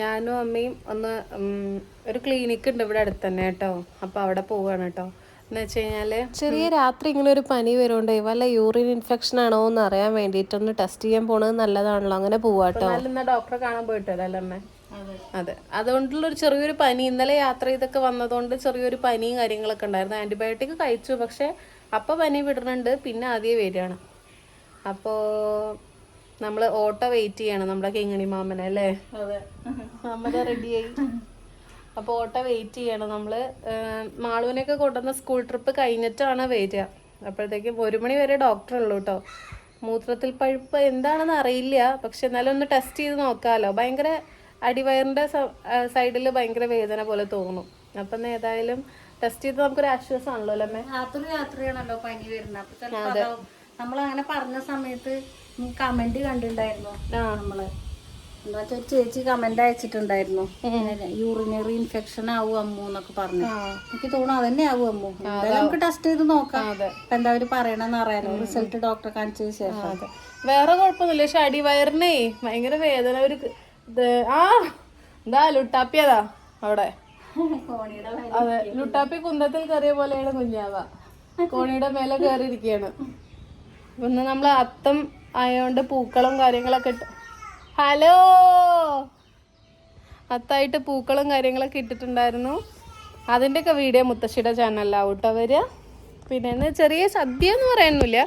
ഞാനും അമ്മയും ഒന്ന് ഒരു ക്ലിനിക്ക് ഉണ്ട് ഇവിടെ അടുത്ത് തന്നെ കേട്ടോ. അപ്പോൾ അവിടെ പോവുകയാണ് കേട്ടോ. എന്ന് വെച്ച് കഴിഞ്ഞാൽ ചെറിയ രാത്രി ഇങ്ങനെ ഒരു പനി വരുന്നുണ്ട്, വല്ല യൂറിൻ ഇൻഫെക്ഷൻ ആണോ എന്ന് അറിയാൻ വേണ്ടിയിട്ടൊന്ന് ടെസ്റ്റ് ചെയ്യാൻ പോണത് നല്ലതാണല്ലോ. അങ്ങനെ പോവാട്ടോ. ഇന്ന് ഡോക്ടറെ കാണാൻ പോയിട്ടല്ലോ അമ്മ. അതെ, അതുകൊണ്ടുള്ളൊരു ചെറിയൊരു പനി. ഇന്നലെ യാത്ര ചെയ്തൊക്കെ വന്നതുകൊണ്ട് ചെറിയൊരു പനിയും കാര്യങ്ങളൊക്കെ ഉണ്ടായിരുന്നു. ആൻറ്റിബയോട്ടിക് കഴിച്ചു, പക്ഷെ അപ്പം പനി വിടുന്നുണ്ട്, പിന്നെ ആദ്യമേ വരികയാണ്. അപ്പോൾ നമ്മൾ ഓട്ടോ വെയിറ്റ് ചെയ്യണം, നമ്മുടെ കിങ്ങിണി മാമനെ അല്ലേ? മാമന റെഡിയായി. അപ്പോൾ ഓട്ടോ വെയിറ്റ് ചെയ്യണം നമ്മൾ. മാളുവിനെയൊക്കെ കൊണ്ടുവന്ന സ്കൂൾ ട്രിപ്പ് കഴിഞ്ഞിട്ടാണ് വരിക. അപ്പോഴത്തേക്കും 1 മണി വരെ ഡോക്ടർ ഉള്ളൂ കേട്ടോ. മൂത്രത്തിൽ പഴുപ്പ് എന്താണെന്ന് അറിയില്ല, പക്ഷെ എന്നാലും ഒന്ന് ടെസ്റ്റ് ചെയ്ത് നോക്കാമല്ലോ. ഭയങ്കര അടിവയറിൻ്റെ സൈഡിൽ ഭയങ്കര വേദന പോലെ തോന്നും. അപ്പം ഏതായാലും ടെസ്റ്റ് ചെയ്ത് നമുക്കൊരു ആശ്വാസമാണല്ലോ അല്ലേ? രാത്രിയാണല്ലോ പനി വരുന്നത്. അപ്പൊ ചിലപ്പോ നമ്മളങ്ങനെ പറഞ്ഞ സമയത്ത് കമന്റ് കണ്ടിട്ടുണ്ടായിരുന്നു. നമ്മള് എന്താ വെച്ചാൽ ഒരു ചേച്ചി കമന്റ് അയച്ചിട്ടുണ്ടായിരുന്നു, യൂറിനറി ഇൻഫെക്ഷൻ ആവും അമ്മു എന്നൊക്കെ പറഞ്ഞു. എനിക്ക് തോന്നുന്നു അതന്നെ ആവും അമ്മു. നമുക്ക് ടെസ്റ്റ് ചെയ്ത് നോക്കാം, ഇപ്പൊ എന്താ അവര് പറയണെന്ന് അറിയാലോ, റിസൾട്ട് ഡോക്ടറെ കാണിച്ചതിന് ശേഷം. വേറെ കുഴപ്പമൊന്നുമില്ല, പക്ഷെ അടിവയറിനേ ഭയങ്കര വേദന. ഒരു എന്താ ലുട്ടാപ്പിയതാ അവിടെ. അതെ, ലുട്ടാപ്പി കുന്തത്തിൽ കയറിയ പോലെയാണ് കുഞ്ഞാവ. കോണിയുടെ മേലെ കയറിയിരിക്കുകയാണ്. ഇന്ന് നമ്മൾ അത്തം ആയതുകൊണ്ട് പൂക്കളും കാര്യങ്ങളൊക്കെ ഇട്ട്, ഹലോ, അത്തായിട്ട് പൂക്കളും കാര്യങ്ങളൊക്കെ ഇട്ടിട്ടുണ്ടായിരുന്നു. അതിൻ്റെയൊക്കെ വീഡിയോ മുത്തശ്ശിയുടെ ചാനലിലാവും കേട്ടോ വരിക. പിന്നെ ചെറിയ സദ്യ എന്ന് പറയാനൊന്നുമില്ല,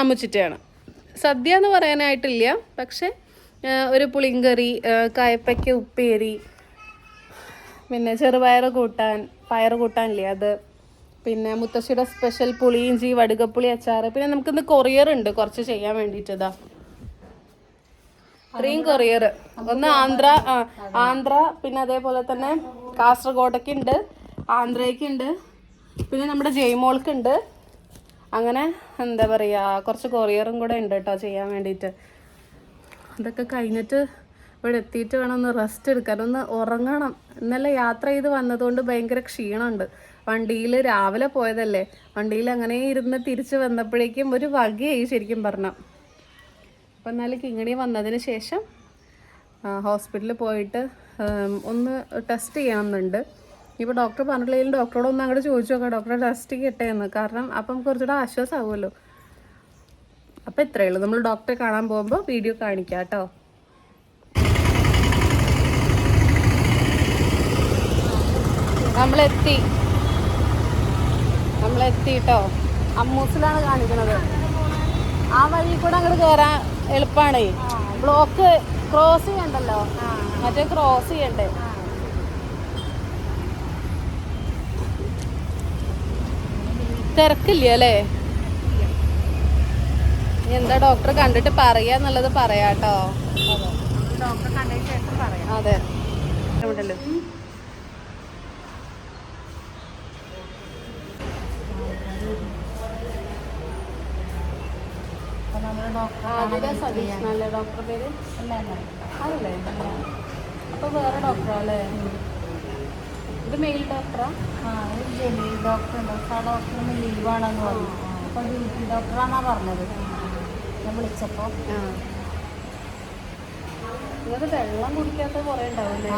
ആമുച്ചിട്ടയാണ്. സദ്യ എന്ന് പറയാനായിട്ടില്ല, പക്ഷെ ഒരു പുളിങ്കറി, കായപ്പയ്ക്ക ഉപ്പേരി, പിന്നെ ചെറുപയർ കൂട്ടാൻ, പയർ കൂട്ടാനില്ലേ അത്, പിന്നെ മുത്തശ്ശിയുടെ സ്പെഷ്യൽ പുളിയിഞ്ചി, വടുകപ്പുളി അച്ചാർ. പിന്നെ നമുക്കിന്ന് കൊറിയർ ഉണ്ട് കുറച്ച് ചെയ്യാൻ വേണ്ടിയിട്ടതാ. 3 കൊറിയർ. ഒന്ന് ആന്ധ്ര, പിന്നെ അതേപോലെ തന്നെ കാസർഗോഡൊക്കെ ഉണ്ട്, ആന്ധ്രയ്ക്കുണ്ട്, പിന്നെ നമ്മുടെ ജയ്മോൾക്കുണ്ട്. അങ്ങനെ എന്താ പറയുക, കുറച്ച് കൊറിയറും കൂടെ ഉണ്ട് കേട്ടോ ചെയ്യാൻ വേണ്ടിയിട്ട്. അതൊക്കെ കഴിഞ്ഞിട്ട് ഇവിടെ എത്തിയിട്ട് വേണം ഒന്ന് റെസ്റ്റ് എടുക്കാൻ, ഒന്ന് ഉറങ്ങണം. ഇന്നലെ യാത്ര ചെയ്ത് വന്നതുകൊണ്ട് ഭയങ്കര ക്ഷീണമുണ്ട്. വണ്ടിയിൽ രാവിലെ പോയതല്ലേ, വണ്ടിയിൽ അങ്ങനെ ഇരുന്ന് തിരിച്ച് വന്നപ്പോഴേക്കും ഒരു വകയായി ശരിക്കും പറഞ്ഞാൽ. അപ്പം എന്നാലും കിങ്ങിണി വന്നതിന് ശേഷം ഹോസ്പിറ്റലിൽ പോയിട്ട് ഒന്ന് ടെസ്റ്റ് ചെയ്യണമെന്നുണ്ട്. ഇപ്പോൾ ഡോക്ടർ പറഞ്ഞിട്ടില്ലെങ്കിലും ഡോക്ടറോട് ഒന്ന് അങ്ങോട്ട് ചോദിച്ചു നോക്കാം, ഡോക്ടറെ ടെസ്റ്റ് ചെയ്യട്ടെ എന്ന്. കാരണം അപ്പം കുറച്ചുകൂടെ ആശ്വാസമാവുമല്ലോ. അപ്പം ഇത്രയേ ഉള്ളൂ, നമ്മൾ ഡോക്ടറെ കാണാൻ പോകുമ്പോൾ വീഡിയോ കാണിക്കാം കേട്ടോ. നമ്മളെത്തി കേട്ടോ. അമ്മൂസിലാണ് കാണിക്കുന്നത്. ആ വഴി കൂടെ അങ്ങോട്ട് കയറാൻ എളുപ്പമാണേ. ബ്ലോക്ക് ക്രോസ് ചെയ്യണ്ടല്ലോ, മറ്റേ ക്രോസ് ചെയ്യണ്ടേ. തിരക്കില്ല അല്ലേ? എന്താ ഡോക്ടറെ കണ്ടിട്ട് പറയാന്നുള്ളത് പറയാട്ടോ. ഡോക്ടറെ കണ്ടതിന് ശേഷം പറയാം. അതെ, ഉണ്ടല്ലോ. സതീഷ്ണല്ലേ ഡോക്ടർ പേര്? അതല്ലേ? അപ്പൊ വേറെ ഡോക്ടറാ അല്ലേ? ഇത് മെയിൽ ഡോക്ടറാ? ജലീൽ ഡോക്ടർ ഉണ്ട്, ആ ഡോക്ടറിന് ലീവാണെന്ന് പറഞ്ഞു. അപ്പൊ ഡ്യൂട്ടി ഡോക്ടറാന്നാ പറഞ്ഞത് ഞാൻ വിളിച്ചപ്പോ. നിങ്ങൾക്ക് വെള്ളം കുടിക്കാത്ത കുറെ ഉണ്ടാവില്ലേ?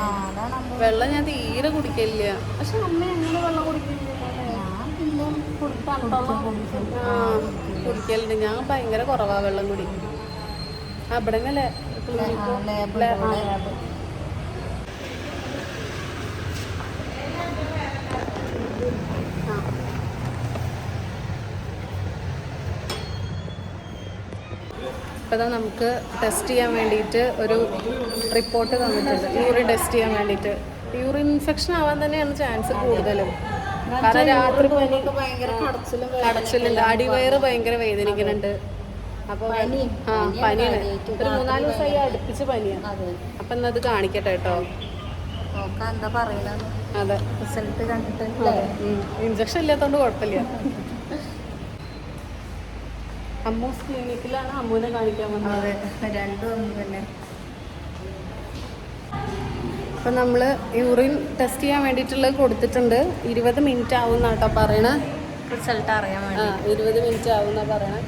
വെള്ളം ഞാൻ തീരെ കുടിക്കില്ല. പക്ഷെ അമ്മ എങ്ങനെ വെള്ളം കുടിക്കില്ല? കുടിക്കലുണ്ട്. ഞാൻ ഭയങ്കര കുറവാ വെള്ളം കുടി. അവിടെ അല്ലേ ഇപ്പം നമുക്ക് ടെസ്റ്റ് ചെയ്യാൻ വേണ്ടിയിട്ട് ഒരു റിപ്പോർട്ട് തന്നിട്ടുണ്ട്, യൂറിൻ ടെസ്റ്റ് ചെയ്യാൻ വേണ്ടിയിട്ട്. യൂറിൻ ഇൻഫെക്ഷൻ ആവാൻ തന്നെയാണ് ചാൻസ് കൂടുതലും. കാരണം രാത്രി കടച്ചിലുണ്ട്, അടിവയറ് ഭയങ്കര വേദനിക്കുന്നുണ്ട്. അപ്പോൾ പനിയാണ്, ഒരു 4 ദിവസമായി അടുപ്പിച്ച് പനിയാണ്. അപ്പം എന്നാൽ അത് കാണിക്കട്ടെ കേട്ടോ. എന്താ പറയുന്നത്? അതെ, റിസൾട്ട് കണ്ടിട്ട് ഇഞ്ചക്ഷൻ ഇല്ലാത്തതുകൊണ്ട് കുഴപ്പമില്ല. അമ്മൂസ് ക്ലിനിക്കിലാണ് അമ്മൂനെ കാണിക്കാൻ വന്നത്. രണ്ടും ഒന്നും തന്നെ. അപ്പം നമ്മൾ യൂറിൻ ടെസ്റ്റ് ചെയ്യാൻ വേണ്ടിയിട്ടുള്ളത് കൊടുത്തിട്ടുണ്ട്. 20 മിനിറ്റ് ആവും കേട്ടോ പറയണേ. റിസൾട്ട് അറിയാൻ വേണ്ടി 20 മിനിറ്റ് ആവുന്ന പറയണേ.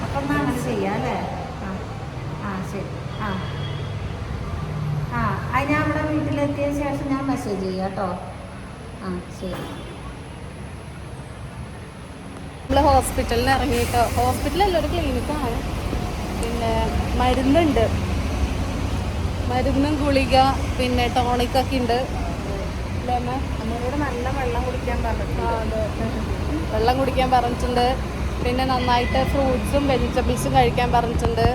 അപ്പം അങ്ങനെ ചെയ്യാം അല്ലേ? ശരി. ആ അത് ഞാൻ അവിടെ വീട്ടിലെത്തിയ ശേഷം ഞാൻ മെസ്സേജ് ചെയ്യാം കേട്ടോ. ആ ശരി. നമ്മൾ ഹോസ്പിറ്റലിൽ ഇറങ്ങിയിട്ടോ. ഹോസ്പിറ്റലല്ല, ഒരു ക്ലിനിക്കാണ്. പിന്നെ മരുന്നുണ്ട്, മരുന്നും ഗുളിക പിന്നെ ടോണിക്കൊക്കെ ഉണ്ട്. നമ്മളോട് നല്ല വെള്ളം കുടിക്കാൻ പറഞ്ഞിട്ടുണ്ട്. വെള്ളം കുടിക്കാൻ പറഞ്ഞിട്ടുണ്ട്. പിന്നെ നന്നായിട്ട് ഫ്രൂട്ട്സും വെജിറ്റബിൾസും കഴിക്കാൻ പറഞ്ഞിട്ടുണ്ട്.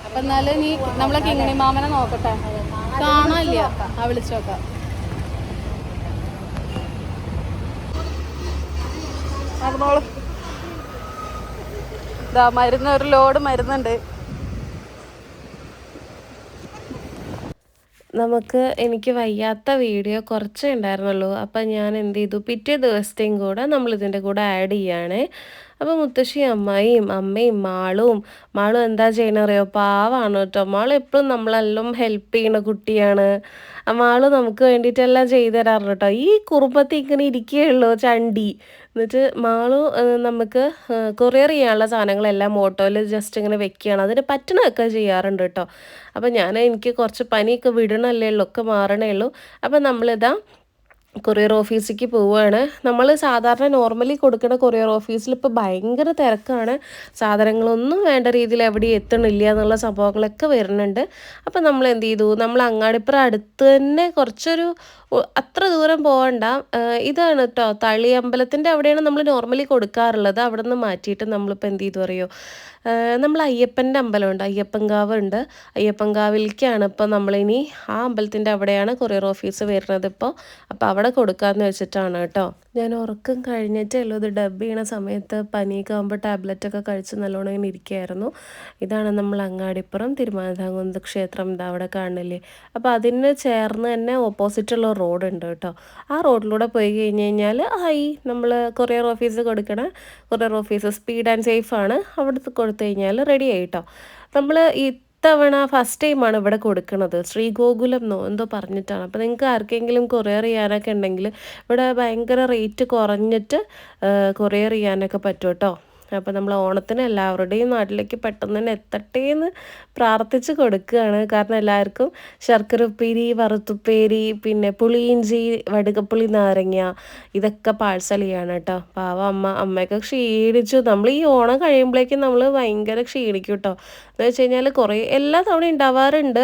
അപ്പം എന്നാലും നീ നമ്മളെ കിങ്ങിണി മാമനെ നോക്കട്ടെ, കാണാനില്ല. വിളിച്ചു നോക്കാം. ഇതാ മരുന്ന്, ഒരു ലോഡ് മരുന്നുണ്ട്. എനിക്ക് വയ്യാത്ത വീഡിയോ കുറച്ചേ ഉണ്ടായിരുന്നുള്ളൂ. അപ്പം ഞാൻ എന്ത് ചെയ്തു, പിറ്റേ ദിവസത്തെയും കൂടെ നമ്മളിതിൻ്റെ കൂടെ ആഡ് ചെയ്യാണ്. അപ്പോൾ മുത്തശ്ശി അമ്മയും മാളും എന്താ ചെയ്യണറിയോ, പാവാണ് കേട്ടോ. മാള് എപ്പോഴും നമ്മളെല്ലാം ഹെൽപ്പ് ചെയ്യണ കുട്ടിയാണ്. മാള് നമുക്ക് വേണ്ടിയിട്ടെല്ലാം ചെയ്തു തരാറുണ്ട് കേട്ടോ. ഈ കുറുമ്പത്തി ഇങ്ങനെ ഇരിക്കുകയുള്ളൂ ചണ്ടി. എന്നിട്ട് മാളു നമുക്ക് കൊറിയർ ചെയ്യാനുള്ള സാധനങ്ങളെല്ലാം ഓട്ടോയിൽ ജസ്റ്റ് ഇങ്ങനെ വെക്കുകയാണ്. അതിന് പറ്റണമൊക്കെ ചെയ്യാറുണ്ട് കേട്ടോ. അപ്പം എനിക്ക് കുറച്ച് പനിയൊക്കെ വിടണല്ലേ ഉള്ളൂ, ഒക്കെ മാറണേ ഉള്ളൂ. അപ്പം നമ്മളിതാ കൊറിയർ ഓഫീസിലേക്ക് പോവുകയാണ്. നമ്മൾ സാധാരണ നോർമലി കൊടുക്കുന്ന കൊറിയർ ഓഫീസിൽ ഇപ്പോൾ ഭയങ്കര തിരക്കാണ്. സാധനങ്ങളൊന്നും വേണ്ട രീതിയിൽ എവിടെയും എത്തണില്ല എന്നുള്ള സംഭവങ്ങളൊക്കെ വരുന്നുണ്ട്. അപ്പം നമ്മൾ എന്ത് ചെയ്തു, നമ്മൾ അങ്ങാടിപ്പുറം അടുത്ത് തന്നെ കുറച്ചൊരു അത്ര ദൂരം പോകണ്ട. ഇതാണ് കേട്ടോ, തളി അമ്പലത്തിൻ്റെ അവിടെയാണ് നമ്മൾ നോർമലി കൊടുക്കാറുള്ളത്. അവിടെ നിന്ന് മാറ്റിയിട്ട് നമ്മളിപ്പോൾ എന്ത് ചെയ്തു അറിയോ, നമ്മൾ അയ്യപ്പൻ്റെ അമ്പലമുണ്ട്, അയ്യപ്പൻകാവ് ഉണ്ട്. അയ്യപ്പൻകാവിലേക്കാണ് ഇപ്പോൾ നമ്മളിനി, ആ അമ്പലത്തിൻ്റെ അവിടെയാണ് കൊറിയർ ഓഫീസ് വരുന്നത് ഇപ്പോൾ. അപ്പോൾ അവിടെ കൊടുക്കാമെന്ന് വെച്ചിട്ടാണ് കേട്ടോ. ഞാൻ ഉറക്കം കഴിഞ്ഞിട്ടേ ഉള്ളൂ ഇത് ഡബ് ചെയ്യണ സമയത്ത്. പനിയൊക്കെ ആകുമ്പോൾ ടാബ്ലറ്റൊക്കെ കഴിച്ച് നല്ലോണം ഇങ്ങനെ ഇരിക്കുകയായിരുന്നു. ഇതാണ് നമ്മൾ അങ്ങാടിപ്പുറം തിരുമാന്താംകുന്ന് ക്ഷേത്രം, ഇതാ അവിടെ കാണില്ലേ. അപ്പോൾ അതിന് ചേർന്ന് തന്നെ ഓപ്പോസിറ്റുള്ള റോഡ് ഉണ്ട് കേട്ടോ. ആ റോഡിലൂടെ പോയി കഴിഞ്ഞ് കഴിഞ്ഞാൽ നമ്മൾ കൊറിയർ ഓഫീസ് കൊടുക്കണ courier office speed and safe ആണ്. അവിടുത്തെ കൊടുത്തു കഴിഞ്ഞാൽ റെഡി ആയിട്ടോ. നമ്മൾ ഇത്തവണ ഫസ്റ്റ് ടൈമാണ് ഇവിടെ കൊടുക്കുന്നത്. ശ്രീഗോകുലം എന്തോ പറഞ്ഞിട്ടാണ്. അപ്പോൾ നിങ്ങൾക്ക് ആർക്കെങ്കിലും കൊറിയർ ചെയ്യാനൊക്കെ ഉണ്ടെങ്കിൽ ഇവിടെ ഭയങ്കര റേറ്റ് കുറഞ്ഞിട്ട് കൊറിയർ ചെയ്യാനൊക്കെ പറ്റും കേട്ടോ. അപ്പോൾ നമ്മൾ ഓണത്തിന് എല്ലാവരുടെയും നാട്ടിലേക്ക് പെട്ടെന്ന് തന്നെ എത്തട്ടെ എന്ന് പ്രാർത്ഥിച്ച് കൊടുക്കുകയാണ്. കാരണം എല്ലാവർക്കും ശർക്കര ഉപ്പേരി, വറുത്തുപ്പേരി, പിന്നെ പുളിയിഞ്ചി, വടുകപ്പുളി നാരങ്ങ ഇതൊക്കെ പാഴ്സൽ ചെയ്യാണ് കേട്ടോ. പാവം അമ്മയൊക്കെ ക്ഷീണിച്ചു. നമ്മൾ ഈ ഓണം കഴിയുമ്പോഴേക്കും നമ്മൾ ഭയങ്കര ക്ഷീണിക്കും കേട്ടോ. എന്ന് വെച്ച് കഴിഞ്ഞാൽ കുറേ എല്ലാ തവണയും ഉണ്ടാവാറുണ്ട്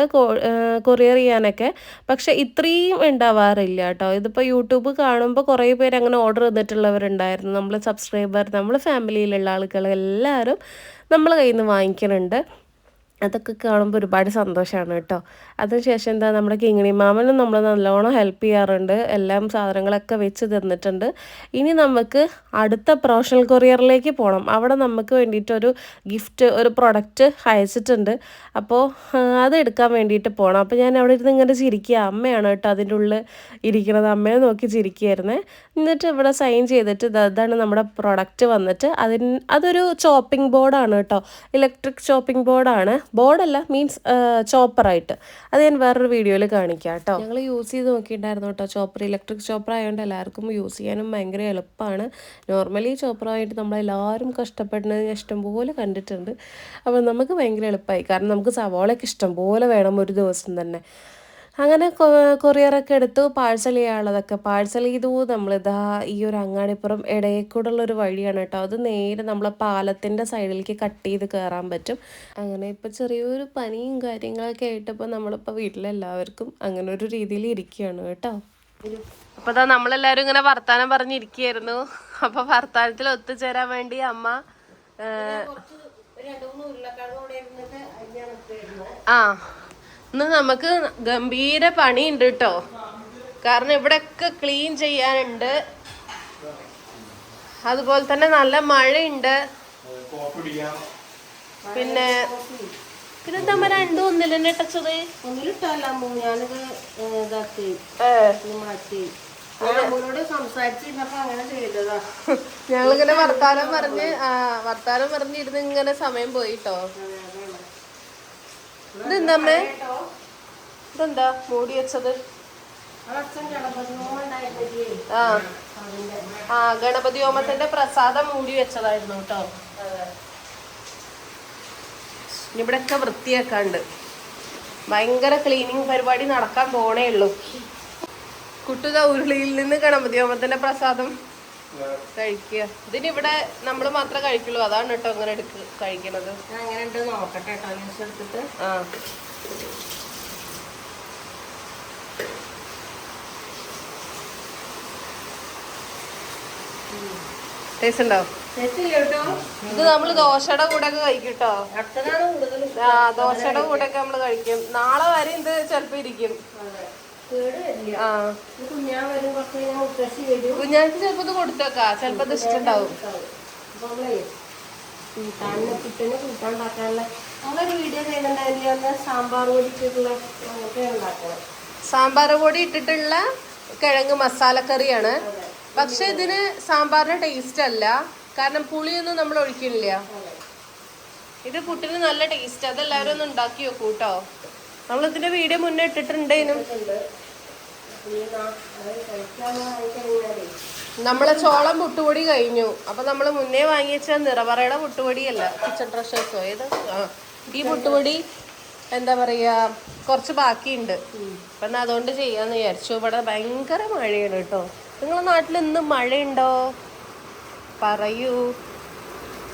കൊറിയർ ചെയ്യാനൊക്കെ, പക്ഷെ ഇത്രയും ഉണ്ടാവാറില്ല കേട്ടോ. ഇതിപ്പോൾ യൂട്യൂബ് കാണുമ്പോൾ കുറേ പേര് അങ്ങനെ ഓർഡർ ചെയ്തിട്ടുള്ളവരുണ്ടായിരുന്നു. നമ്മൾ സബ്സ്ക്രൈബർ, നമ്മൾ ഫാമിലിയിലുള്ള ആളുകൾ എല്ലാവരും നമ്മൾ കയ്യിൽ നിന്ന് വാങ്ങിക്കുന്നുണ്ട്. അതൊക്കെ കാണുമ്പോൾ ഒരുപാട് സന്തോഷമാണ് കേട്ടോ. അതിനുശേഷം എന്താ, നമ്മുടെ കിങ്ങിണി മാമനും നമ്മൾ നല്ലോണം ഹെൽപ്പ് ചെയ്യാറുണ്ട്. എല്ലാം സാധനങ്ങളൊക്കെ വെച്ച് തന്നിട്ടുണ്ട്. ഇനി നമുക്ക് അടുത്ത പ്രൊഫഷണൽ കൊറിയറിലേക്ക് പോകണം. അവിടെ നമുക്ക് വേണ്ടിയിട്ടൊരു ഗിഫ്റ്റ്, ഒരു പ്രൊഡക്റ്റ് അയച്ചിട്ടുണ്ട്. അപ്പോൾ അത് എടുക്കാൻ വേണ്ടിയിട്ട് പോകണം. അപ്പോൾ ഞാൻ അവിടെ ഇരുന്ന് ഇങ്ങനെ ചിരിക്കുക. അമ്മയാണ് കേട്ടോ അതിൻ്റെ ഉള്ളിൽ ഇരിക്കുന്നത്. അമ്മയെ നോക്കി ചിരിക്കുകയായിരുന്നേ. എന്നിട്ട് ഇവിടെ സൈൻ ചെയ്തിട്ട് ഇതാണ് നമ്മുടെ പ്രൊഡക്റ്റ് വന്നിട്ട്. അതൊരു ചോപ്പിംഗ് ബോർഡാണ് കേട്ടോ, ഇലക്ട്രിക് ചോപ്പിംഗ് ബോർഡാണ്. ബോർഡല്ല, മീൻസ് ചോപ്പറായിട്ട്. അത് ഞാൻ വേറൊരു വീഡിയോയിൽ കാണിക്കാം കേട്ടോ. ഞങ്ങൾ യൂസ് ചെയ്ത് നോക്കിയിട്ടുണ്ടായിരുന്നു കേട്ടോ. ചോപ്പർ, ഇലക്ട്രിക് ചോപ്പർ ആയതുകൊണ്ട് എല്ലാവർക്കും യൂസ് ചെയ്യാനും ഭയങ്കര എളുപ്പമാണ്. നോർമലി ചോപ്പറായിട്ട് നമ്മളെല്ലാവരും കഷ്ടപ്പെടുന്നത് ഞാൻ ഇഷ്ടംപോലെ കണ്ടിട്ടുണ്ട്. അപ്പോൾ നമുക്ക് ഭയങ്കര എളുപ്പമായി. കാരണം നമുക്ക് സവാളയൊക്കെ ഇഷ്ടംപോലെ വേണം ഒരു ദിവസം തന്നെ. അങ്ങനെ കൊറിയറൊക്കെ എടുത്തു. പാഴ്സൽ ചെയ്യാനുള്ളതൊക്കെ പാഴ്സൽ ചെയ്തു. നമ്മളിതാ ഈ ഒരു അങ്ങാടിപ്പുറം ഇടയിൽക്കൂടുള്ളൊരു വഴിയാണ് കേട്ടോ. അത് നേരെ നമ്മളെ പാലത്തിൻ്റെ സൈഡിലേക്ക് കട്ട് ചെയ്ത് കയറാൻ പറ്റും. അങ്ങനെ ഇപ്പോൾ ചെറിയൊരു പനിയും കാര്യങ്ങളൊക്കെ ആയിട്ടിപ്പോൾ നമ്മളിപ്പോൾ വീട്ടിലെല്ലാവർക്കും അങ്ങനെ ഒരു രീതിയിൽ ഇരിക്കുകയാണ് കേട്ടോ. അപ്പോൾ അതാ നമ്മളെല്ലാവരും ഇങ്ങനെ വർത്താനം പറഞ്ഞിരിക്കുകയായിരുന്നു. അപ്പോൾ വർത്താനത്തിൽ ഒത്തുചേരാൻ വേണ്ടി അമ്മ ഇന്ന് നമുക്ക് ഗംഭീര പണിയുണ്ട് കേട്ടോ. കാരണം ഇവിടെയൊക്കെ ക്ലീൻ ചെയ്യാനുണ്ട്. അതുപോലെ തന്നെ നല്ല മഴയുണ്ട്. പിന്നെ പിന്നെന്താ രണ്ടും ഒന്നിൽ തന്നെ ഇട്ടത്. ഞങ്ങളിങ്ങനെ വർത്താനം പറഞ്ഞിരുന്ന് ഇങ്ങനെ സമയം പോയിട്ടോ. ഇതെന്താ ഇതെന്താ മൂടി വെച്ചത്? ഗണപതി ഹോമത്തിന്റെ പ്രസാദം മൂടി വെച്ചതായിരുന്നു കേട്ടോ. ഇനി ഇവിടെയൊക്കെ വൃത്തിയാക്കാണ്ട് ഭയങ്കര ക്ലീനിങ് പരിപാടി നടക്കാൻ പോണേ ഉള്ളൂ. കുട്ടുക ഉരുളിയിൽ നിന്ന് ഗണപതി ഹോമത്തിന്റെ പ്രസാദം കഴിക്കുക. ഇതിനിവിടെ നമ്മൾ മാത്രമേ കഴിക്കുള്ളൂ, അതാണ് കേട്ടോ അങ്ങനെ കഴിക്കണത്. അങ്ങനെ ഉണ്ട് നോക്കട്ടെ കേട്ടോ ന്യൂസ് എടുത്തിട്ട്. ആ ടേസ്റ്റ് ഉണ്ടോ? ഇത് നമ്മള് ദോശയുടെ കൂടെ ഒക്കെ കഴിക്കും കേട്ടോ. ആ ദോശയുടെ കൂടെ ഒക്കെ നമ്മള് കഴിക്കും. നാളെ വരെ ഇത് ചെലപ്പോ ഇരിക്കും. ആ കുഞ്ഞാൾക്ക് ചെലപ്പോ ഇത് കൊടുത്തേക്കാ, ചെലപ്പോ ഇത് ഇഷ്ടണ്ടാവും. പുട്ടിന് കൂട്ടാണ്ടാക്കാനുള്ള നമ്മളൊരു വീഡിയോ ചെയ്തിട്ടുണ്ടായില്ല, സാമ്പാർ പൊടി ഇട്ടിട്ടുള്ള ഉണ്ടാക്കണം. സാമ്പാർ പൊടി ഇട്ടിട്ടുള്ള കിഴങ്ങ് മസാലക്കറിയാണ്. പക്ഷെ ഇതിന് സാമ്പാറിന് ടേസ്റ്റ് അല്ല, കാരണം പുളിയൊന്നും നമ്മൾ ഒഴിക്കുന്നില്ല. ഇത് പുട്ടിന് നല്ല ടേസ്റ്റ്. അതെല്ലാവരും ഒന്ന് ഉണ്ടാക്കി വെക്കൂ കേട്ടോ. നമ്മളിതിന്റെ വീഡിയോ മുന്നേ ഇട്ടിട്ടുണ്ടേനും. നമ്മളെ ചോളം പുട്ടുപൊടി കഴിഞ്ഞു. അപ്പൊ നമ്മള് മുന്നേ വാങ്ങിച്ച നിറവറയുടെ പുട്ടുപൊടിയല്ല, കിച്ചൺ ട്രഷേഴ്സോ ഏത്, ഈ പുട്ടുപൊടി എന്താ പറയാ കുറച്ച് ബാക്കിയുണ്ട്. അപ്പൊ എന്നാ അതുകൊണ്ട് ചെയ്യാന്ന് വിചാരിച്ചു. ഇവിടെ ഭയങ്കര മഴയാണ് കേട്ടോ. നിങ്ങളെ നാട്ടിൽ ഇന്ന് മഴയുണ്ടോ പറയൂ.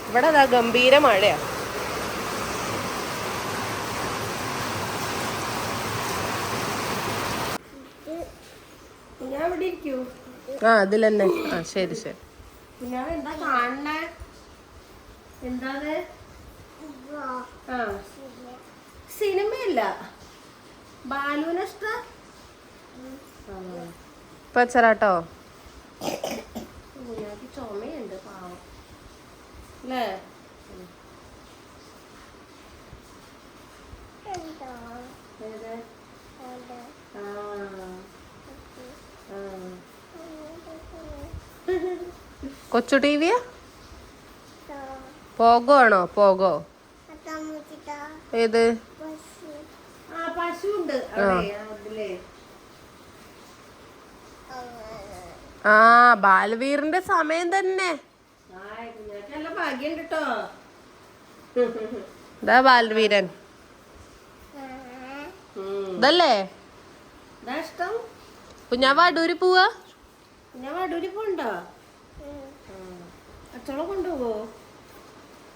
ഇവിടെ അതാ ഗംഭീര മഴയാ. ഞാൻ ഇവിടെ ഇരിക്കൂ. ആ അതിലെന്നെ. ആ ശരി ശരി. ഞാൻ എന്താ കാണണേ? എന്താണ്? ആ സിനിമയല്ല, ബാലുവിനെ ഇഷ്ടം. ഇപ്പൊ വെച്ചരാട്ടോ. കുഞ്ഞാക്ക് ചുമയുണ്ട് പാവം അല്ലേ? കൊച്ചു ടിവിയാ? പോഗോ ആണോ? പോഗോ ഏത്? പശുണ്ട്. ആ ബാലവീറിന്റെ സമയം തന്നെ. നല്ല ഭാഗ്യം കേട്ടോ. ഇതാ ബാലവീരൻ. ഇതല്ലേ ഇഷ്ടം? കുഞ്ഞാവ അടൂര് പോവാ? ഞാൻ വടൂരി പോണ്ടോ? അച്ചോളം കൊണ്ടുപോവോ?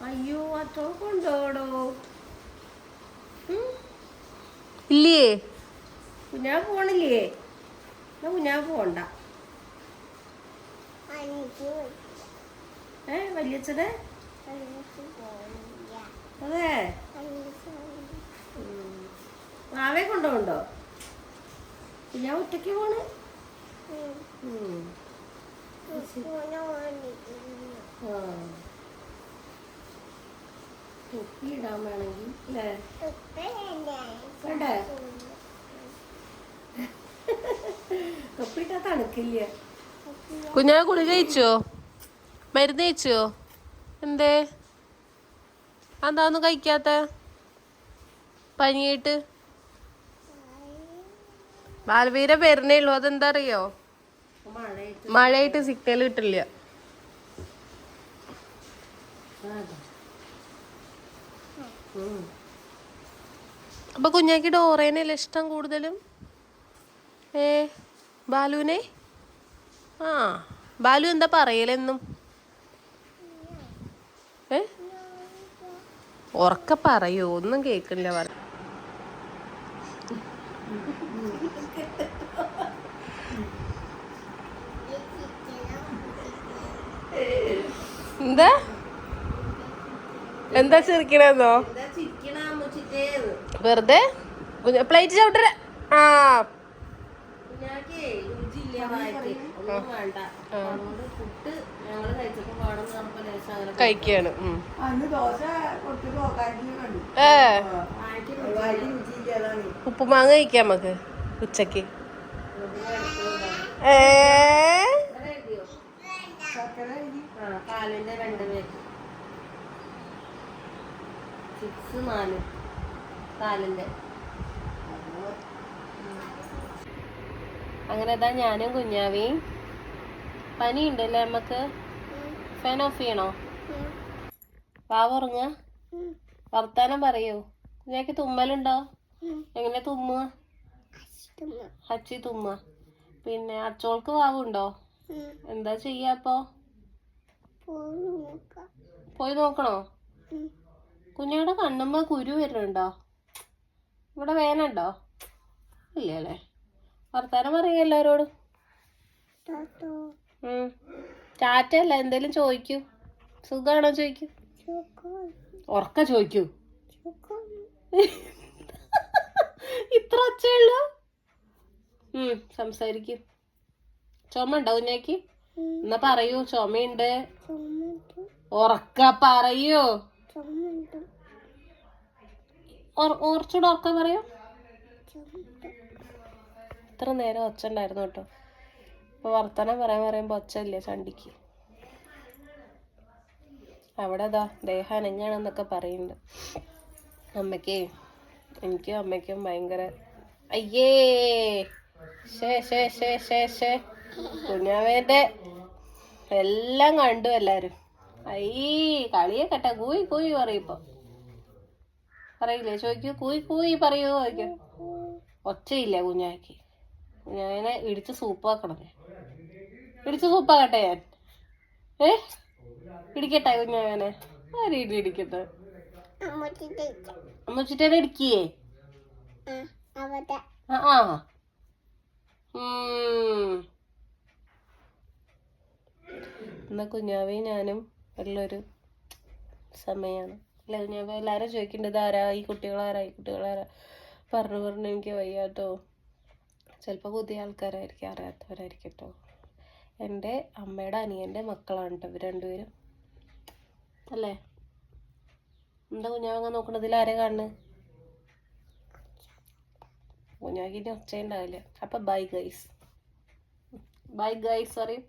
അയ്യോ അച്ചോളം കൊണ്ടുപോടോ. ഇല്ലേ? കുഞ്ഞാ പോണില്ലേ? എന്നാ കുഞ്ഞാ പോണ്ട. വലിയച്ഛനെ അതെ മാവേ കൊണ്ടുപോണ്ടോ? കുഞ്ഞാ ഒറ്റയ്ക്ക് പോണ്. തൊപ്പി ഇടാൻ വേണമെങ്കിൽ അല്ലേ? വേണ്ടേ? തൊപ്പിട്ടാ തണുക്കില്ല. കുഞ്ഞാ ഗുളിക കഴിച്ചോ? മരുന്ന് കഴിച്ചോ? എന്തേ അതാന്ന് കഴിക്കാത്ത? പനിയായിട്ട്? ബാലവീര വരുന്നേ ഉള്ളൂ. അതെന്താ അറിയോ? മഴയായിട്ട് സിഗ്നൽ കിട്ടില്ല. അപ്പൊ കുഞ്ഞാക്ക് ഡോറേനല്ലേ ഇഷ്ടം കൂടുതലും? ബാലുവിനെ? ആ ബാലു എന്താ പറയലെന്നും? ഉറക്കെ പറയൂ, ഒന്നും കേൾക്കില്ല. എന്താ എന്താ ചിരിക്കണെന്നോ? വെറുതെ പ്ലേറ്റ് ചവിട്ടര. ആ കഴിക്കാണ്. ഉപ്പുമാങ്ങ കഴിക്കാം നമുക്ക് ഉച്ചക്ക്. കാലിന്റെ 2 പേര് 6 4 കാലിന്റെ. അങ്ങനെ ഇതാ ഞാനും കുഞ്ഞാവിയും. പനി ഉണ്ടല്ലേ നമുക്ക്? ഫാൻ ഓഫ് ചെയ്യണോ? പാവ ഉറങ്ങ. വർത്താനം പറയൂ. കുഞ്ഞാക്ക് തുമ്മലുണ്ടോ? എങ്ങനെ തുമ്മുക? ഹച്ചി തുമ്മുക. പിന്നെ അച്ചോൾക്ക് വാവുണ്ടോ? എന്താ ചെയ്യാ അപ്പൊ? പോയി നോക്കണോ? കുഞ്ഞാടെ കണ്ണുമ്മ കുരു വരുന്നുണ്ടോ? ഇവിടെ വേനുണ്ടോ? ഇല്ല അല്ലേ. വർത്താനം പറയുക എല്ലാരോടും. ടാറ്റല്ല, എന്തേലും ചോദിക്കൂ. സുഖാണോ ചോദിക്കൂ. ഉറക്ക ചോദിക്കൂ. ഇത്ര ഒച്ചയുള്ളൂ. സംസാരിക്കൂ. ചുമ ഉണ്ടോ കുഞ്ഞാക്ക്? എന്നാ പറയൂ, ചുമയുണ്ട്. ഉറക്ക പറയൂ. കുറച്ചുകൂടെ ഉറക്ക പറയൂ. ഇത്ര നേരം ഒച്ച ഉണ്ടായിരുന്നു കേട്ടോ. ഇപ്പൊ വർത്തമാനം പറയുമ്പോ ഒച്ച ഇല്ലേ ചണ്ടിക്ക്. അവിടെ ദേഹം അനങ്ങാണെന്നൊക്കെ പറയുന്നുണ്ട്. എനിക്കും അമ്മയ്ക്കും ഭയങ്കര അയ്യേ കുഞ്ഞാവേന്റെ എല്ലാം കണ്ടു എല്ലാരും. കളിയെ കേട്ടാ കൂയി കൂയി പറയിപ്പോ. പറയില്ലേ? ചോദിക്കൂ. കൂയി കൂയി പറയൂ ചോദിക്കൂ. ഒച്ചയില്ല കുഞ്ഞാക്ക്. കുഞ്ഞാവിനെ ഇടിച്ച് സൂപ്പാക്കണം. ഇടിച്ച് സൂപ്പാകട്ടെ ഞാൻ? ഇടിക്കട്ടെ കുഞ്ഞാവനെ? ആ രീതി ഇടിക്കട്ടെ. അമ്മച്ചിട്ടേനെ ഇടിക്കേ? എന്നാ കുഞ്ഞാവയും ഞാനും ഉള്ളൊരു സമയാണ് അല്ല കുഞ്ഞാവ? എല്ലാരും ചോദിക്കുന്നുണ്ട് ഇതാരാ, ഈ കുട്ടികളാരാ പറഞ്ഞു എനിക്ക് വയ്യാട്ടോ. ചിലപ്പോ പുതിയ ആൾക്കാരായിരിക്കും, അറിയാത്തവരായിരിക്കും കേട്ടോ. എൻ്റെ അമ്മയുടെ അനിയൻ്റെ മക്കളാണ് കേട്ടോ ഇവർ രണ്ടുപേരും. അല്ലേ? എന്താ കുഞ്ഞാവങ്ങ നോക്കണതിൽ ആരെ കാണുന്നത്? കുഞ്ഞാക്കിൻ്റെ ഒച്ച ഉണ്ടാവില്ല. അപ്പൊ ബൈ ഗൈസ്. ബൈ ഗൈസ് പറയും.